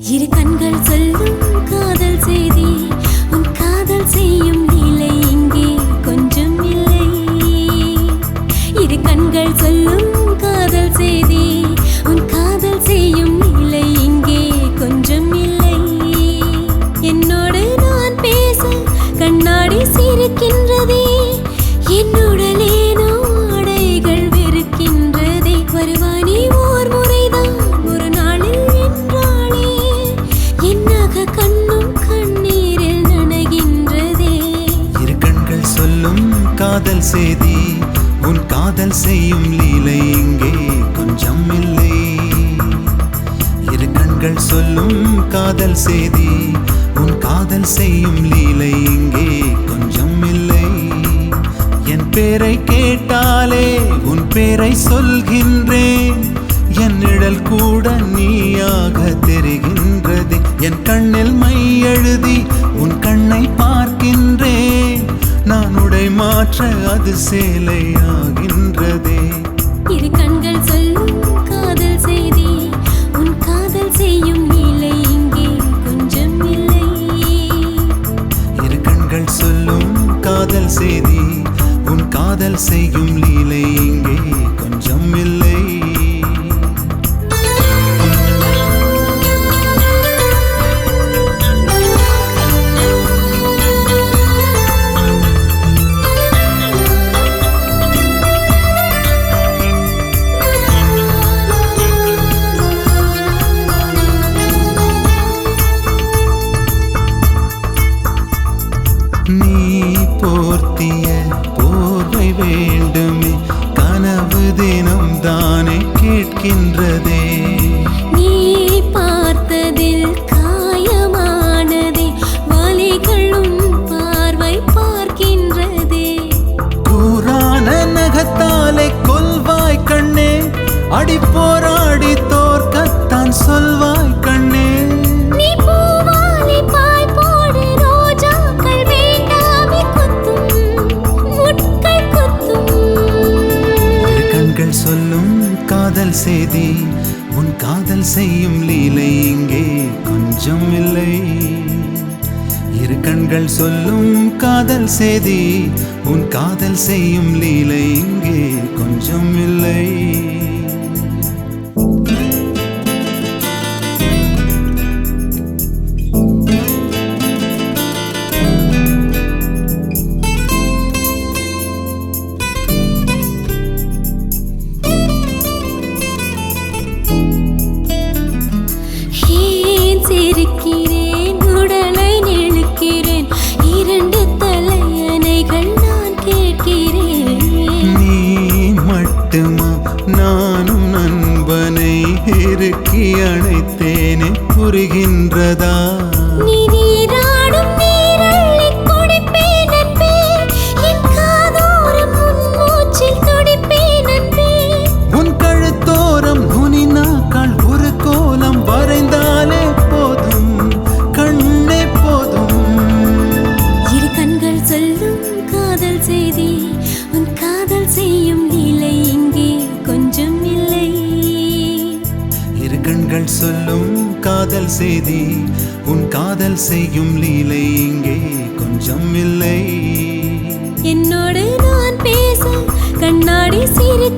இரு கண்கள் சொல்லும் காதல் செய்தி உன் காதல் செய்யும் நிலை இங்கே கொஞ்சம் இல்லை இரு கண்கள் சொல்லும் காதல் செய்தி உன் காதல் செய்யும் நிலை இங்கே கொஞ்சம் இல்லை என்னோடு நான் பேச கண்ணாடி சிரிக்கின்றதே என்னுடலேனோ ஆடைகள் வெறுக்கின்றதே வருவானே ஓர் முறைதான் ஒரு நாளில் என்றாளே என்னாக கண்ணும் கண்ணீரில் நனைகின்றதே இரு கண்கள் சொல்லும் காதல் செய்தி உன் காதல் செய்யும் லீலை இங்கே கொஞ்சம் இல்லை இரு கண்கள் சொல்லும் காதல் செய்தி உன் காதல் செய்யும் லீலை இங்கே கொஞ்சம் இல்லை என் பேரை கேட்டாலே உன் பேரை சொல்கின்றேன் என் நிழல் கூட நீயாக தெரிகின்றது என் கண்ணில் மை எழுதி உன் கண்ணை பார்க்கின்றேன் நான் உடை மாற்ற அது சேலையாகின்றதே இரு கண்கள் சொல்லும் காதல் செய்தி உன் காதல் செய்யும் நிலை இங்கே கொஞ்சம் இல்லை இரு கண்கள் சொல்லும் காதல் செய்தி உன் காதல் செய்யும் லீலை இங்கே கொஞ்சம் இல்லை நீ போர்த்திய போர்வை வேண்டுமே கனவு தினம் தானே கேட்கின்றதே நீ பார்த்ததில் காயமானதே வலிகளும் பார்வை பார்க்கின்றதே கூரான நகத்தாலே கொல்வாய் கண்ணே அடி போராடி தோற்கத்தான் சொல்வாய் கண்ணே நீ பூவாலை பாய் போடு ரோஜாக்கள் வேண்டாமே குத்தும் முட்கள் குத்தும் இரு கண்கள் சொல்லும் காதல் செய்தி உன் காதல் செய்யும் லீலை இங்கே கொஞ்சம் இல்லை இரு கண்கள் சொல்லும் காதல் செய்தி உன் காதல் செய்யும் லீலை இங்கே கொஞ்சம் இல்லை சிரிக்கிறேன் உடலை நெழுக்கிறேன் இரண்டு தலையணைகள் நான் கேட்கிறேன் நீ மட்டுமா நானும் நண்பனை இறுக்கி அணைத்தேனே புரிகின்றதா நீ நீராடும் நீரள்ளி குடிப்பேன் அன்பே என் காதோரம் உன் மூச்சில் துடிப்பேன் அன்பே உன் கழுத்தோரம் நுனி நாக்கால் ஒரு கோலம் வரைந்தாலே போதும் கண்ணே போதும் இரு கண்கள் சொல்லும் காதல் செய்தி உன் காதல் செய்யும் நிலை இங்கே கொஞ்சம் இல்லை இரு கண்கள் சொல்லும் காதல் செய்தி உன் காதல் செய்யும் லீலை இங்கே கொஞ்சம் இல்லை என்னோடு நான் பேச கண்ணாடி சிரிக்க